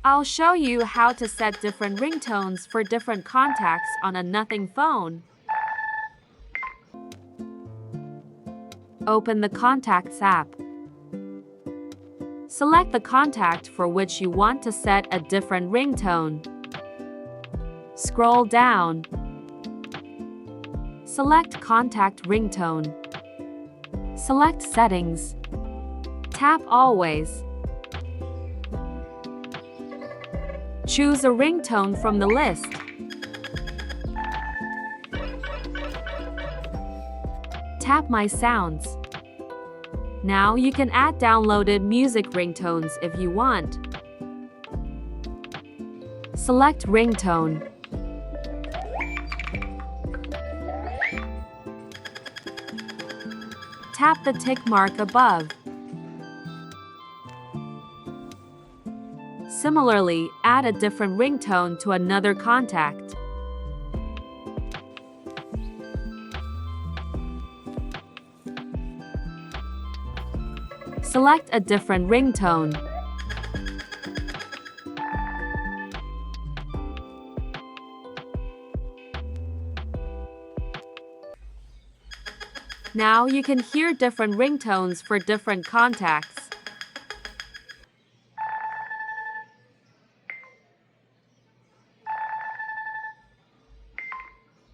I'll show you how to set different ringtones for different contacts on a Nothing phone. Open the Contacts app. Select the contact for which you want to set a different ringtone. Scroll down. Select Contact Ringtone. Select Settings. Tap Always. Choose a ringtone from the list. Tap My Sounds. Now you can add downloaded music ringtones if you want. Select Ringtone. Tap the tick mark above. Similarly, add a different ringtone to another contact. Select a different ringtone. Now you can hear different ringtones for different contacts.